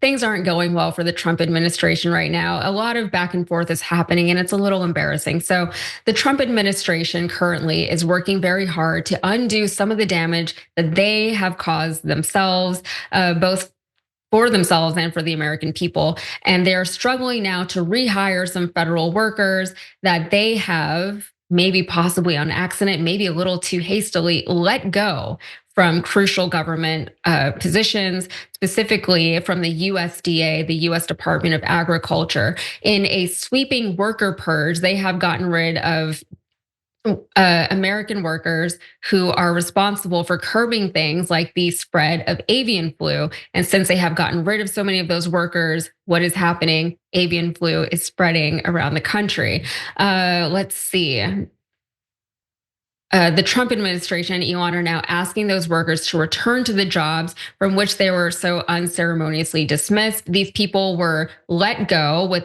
things aren't going well for the Trump administration right now. A lot of back and forth is happening, and it's a little embarrassing. So, the Trump administration currently is working very hard to undo some of the damage that they have caused themselves, both for themselves and for the American people. And they're struggling now to rehire some federal workers that they have, maybe possibly on accident, maybe a little too hastily, let go from crucial government positions, specifically from the USDA, the US Department of Agriculture. In a sweeping worker purge, they have gotten rid of American workers who are responsible for curbing things like the spread of avian flu. And since they have gotten rid of so many of those workers, what is happening? Avian flu is spreading around the country. Let's see. The Trump administration and Elon are now asking those workers to return to the jobs from which they were so unceremoniously dismissed. These people were let go with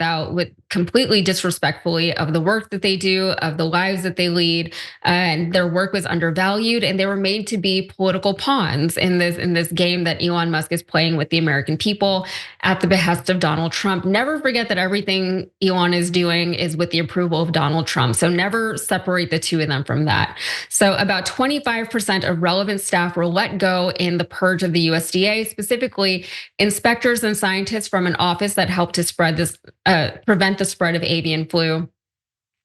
completely disrespectfully of the work that they do, of the lives that they lead, and their work was undervalued, and they were made to be political pawns in this game that Elon Musk is playing with the American people at the behest of Donald Trump. Never forget that everything Elon is doing is with the approval of Donald Trump. So never separate the two of them from that. So about 25% of relevant staff were let go in the purge of the USDA, specifically inspectors and scientists from an office that helped to prevent the spread of avian flu.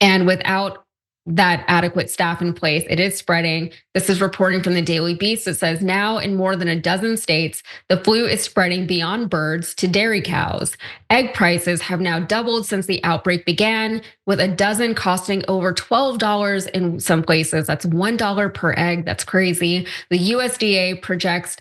And without that adequate staff in place, it is spreading. This is reporting from the Daily Beast. It says now in more than a dozen states, the flu is spreading beyond birds to dairy cows. Egg prices have now doubled since the outbreak began, with a dozen costing over $12 in some places. That's $1 per egg. That's crazy. The USDA projects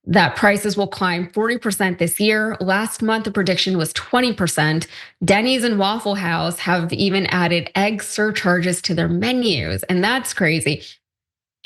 that prices will climb 40% this year. Last month, the prediction was 20%. Denny's and Waffle House have even added egg surcharges to their menus, and that's crazy.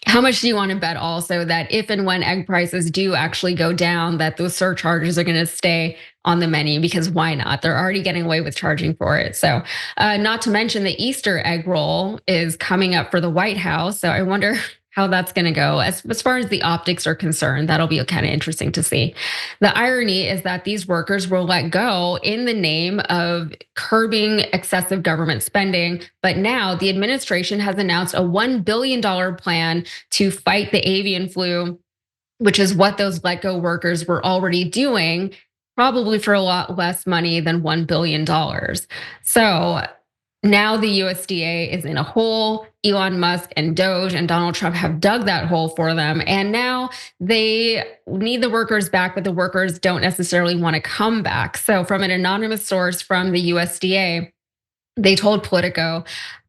How much do you want to bet also that if and when egg prices do actually go down, that those surcharges are going to stay on the menu? Because why not? They're already getting away with charging for it. So, not to mention the Easter egg roll is coming up for the White House. So I wonder how that's going to go. As far as the optics are concerned, that'll be kind of interesting to see. The irony is that these workers were let go in the name of curbing excessive government spending. But now the administration has announced a $1 billion plan to fight the avian flu, which is what those let go workers were already doing, probably for a lot less money than $1 billion. So now the USDA is in a hole. Elon Musk and Doge and Donald Trump have dug that hole for them. And now they need the workers back, but the workers don't necessarily want to come back. So from an anonymous source from the USDA, they told Politico,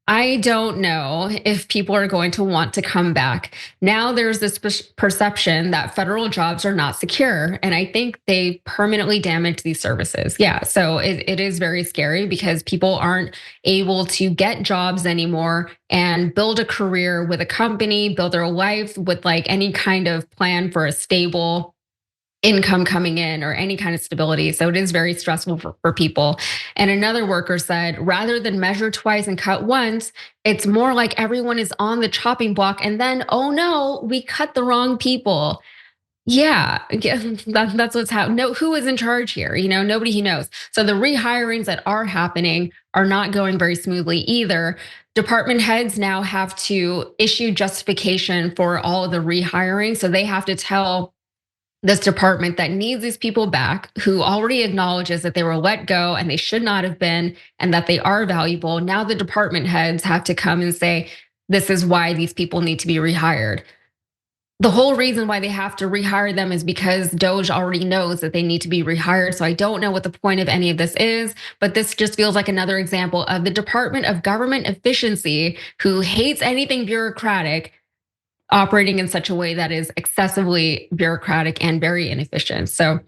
I don't know if people are going to want to come back. Now there's this perception that federal jobs are not secure. And I think they permanently damage these services. Yeah, so it is very scary because people aren't able to get jobs anymore and build a career with a company, build their life with like any kind of plan for a stable income coming in or any kind of stability. So it is very stressful for people. And another worker said, rather than measure twice and cut once, it's more like everyone is on the chopping block and then, oh no, we cut the wrong people. Yeah, that's what's happening. No, who is in charge here? Nobody who knows. So the rehirings that are happening are not going very smoothly either. Department heads now have to issue justification for all of the rehiring. So they have to tell this department that needs these people back, who already acknowledges that they were let go and they should not have been, and that they are valuable. Now the department heads have to come and say, this is why these people need to be rehired. The whole reason why they have to rehire them is because Doge already knows that they need to be rehired. So I don't know what the point of any of this is, but this just feels like another example of the Department of Government Efficiency, who hates anything bureaucratic, operating in such a way that is excessively bureaucratic and very inefficient. So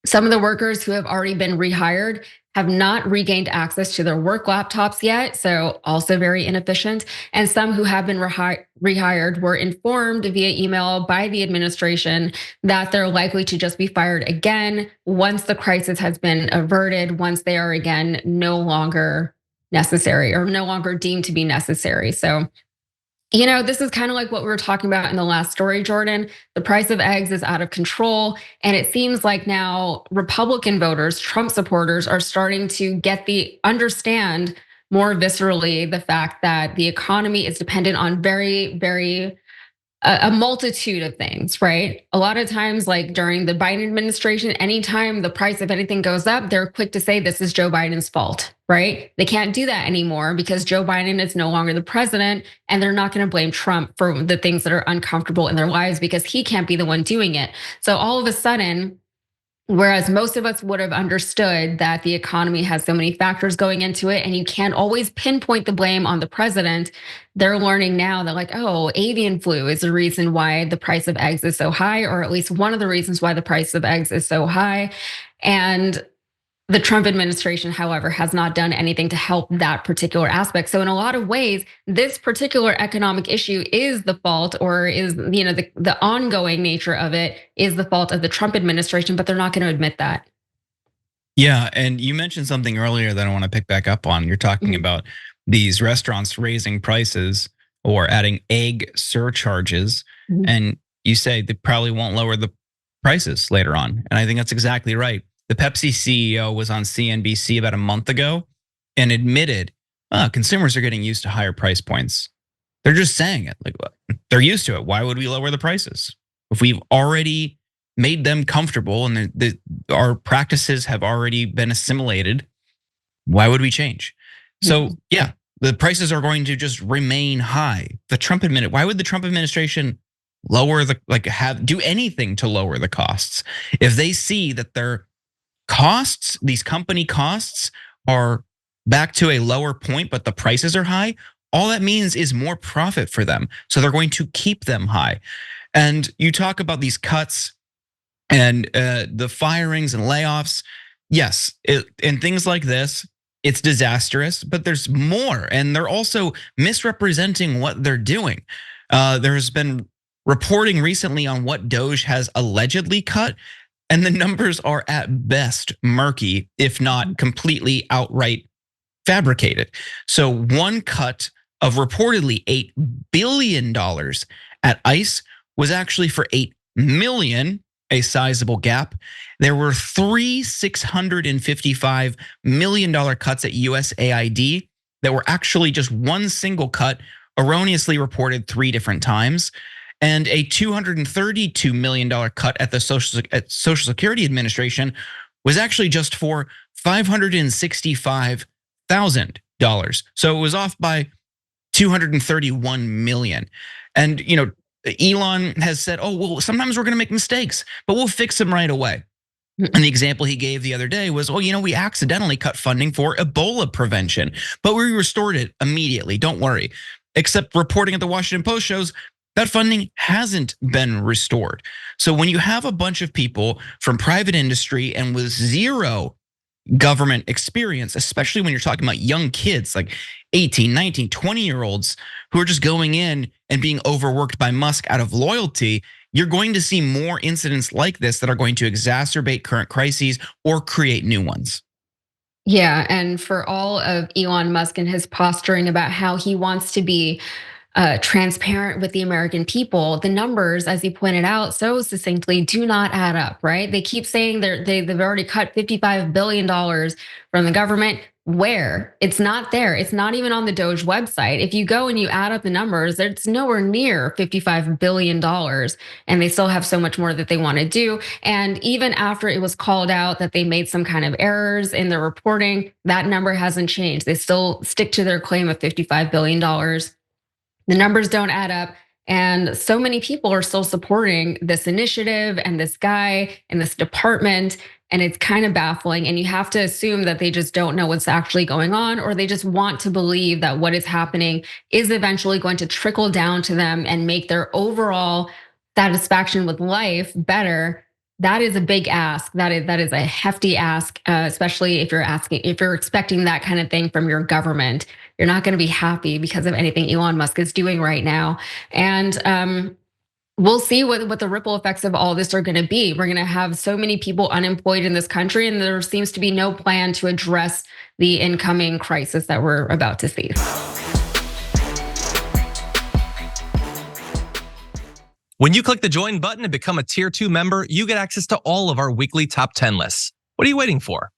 some of the workers who have already been rehired have not regained access to their work laptops yet, so also very inefficient. And some who have been rehired were informed via email by the administration that they're likely to just be fired again once the crisis has been averted, once they are again no longer necessary or no longer deemed to be necessary. So This is kind of like what we were talking about in the last story, Jordan. The price of eggs is out of control. And it seems like now Republican voters, Trump supporters, are starting to understand more viscerally the fact that the economy is dependent on very, very a multitude of things, right? A lot of times, like during the Biden administration, anytime the price of anything goes up, they're quick to say this is Joe Biden's fault, right? They can't do that anymore because Joe Biden is no longer the president, and they're not going to blame Trump for the things that are uncomfortable in their lives because he can't be the one doing it. So all of a sudden, whereas most of us would have understood that the economy has so many factors going into it and you can't always pinpoint the blame on the president, they're learning now that, like, oh, avian flu is the reason why the price of eggs is so high, or at least one of the reasons why the price of eggs is so high. And the Trump administration, however, has not done anything to help that particular aspect. So in a lot of ways, this particular economic issue is the fault, or is, the ongoing nature of it is the fault of the Trump administration, but they're not going to admit that. Yeah, and you mentioned something earlier that I want to pick back up on. You're talking about these restaurants raising prices or adding egg surcharges, and you say they probably won't lower the prices later on. And I think that's exactly right. The Pepsi CEO was on CNBC about a month ago and admitted, consumers are getting used to higher price points. They're just saying it, like, they're used to it. Why would we lower the prices? If we've already made them comfortable and our practices have already been assimilated, why would we change? So yeah, the prices are going to just remain high. Why would the Trump administration do anything to lower the costs? If they see that their costs, these company costs, are back to a lower point, but the prices are high, all that means is more profit for them. So they're going to keep them high. And you talk about these cuts and the firings and layoffs. Yes, and things like this, it's disastrous, but there's more. And they're also misrepresenting what they're doing. There's been reporting recently on what Doge has allegedly cut, and the numbers are at best murky, if not completely outright fabricated. So one cut of reportedly $8 billion at ICE was actually for 8 million, a sizable gap. There were three $655 million cuts at USAID that were actually just one single cut, erroneously reported 3 different times, and a $232 million cut at the Social Security Administration was actually just for $565,000. So it was off by 231 million. And Elon has said, oh, well, sometimes we're going to make mistakes, but we'll fix them right away. And the example he gave the other day was, well, we accidentally cut funding for Ebola prevention, but we restored it immediately. Don't worry. Except reporting at the Washington Post shows that funding hasn't been restored. So when you have a bunch of people from private industry and with zero government experience, especially when you're talking about young kids like 18, 19, 20-year-olds who are just going in and being overworked by Musk out of loyalty, you're going to see more incidents like this that are going to exacerbate current crises or create new ones. Yeah, and for all of Elon Musk and his posturing about how he wants to be transparent with the American people, the numbers, as he pointed out so succinctly, do not add up, right? They keep saying they've already cut $55 billion from the government. Where? It's not there. It's not even on the Doge website. If you go and you add up the numbers, it's nowhere near $55 billion. And they still have so much more that they want to do. And even after it was called out that they made some kind of errors in their reporting, that number hasn't changed. They still stick to their claim of $55 billion. The numbers don't add up. And so many people are still supporting this initiative and this guy and this department. And it's kind of baffling. And you have to assume that they just don't know what's actually going on, or they just want to believe that what is happening is eventually going to trickle down to them and make their overall satisfaction with life better. That is a big ask. That is a hefty ask, especially if you're expecting that kind of thing from your government. You're not going to be happy because of anything Elon Musk is doing right now. And we'll see what the ripple effects of all this are going to be. We're going to have so many people unemployed in this country, and there seems to be no plan to address the incoming crisis that we're about to see. When you click the join button and become a tier 2 member, you get access to all of our weekly top 10 lists. What are you waiting for?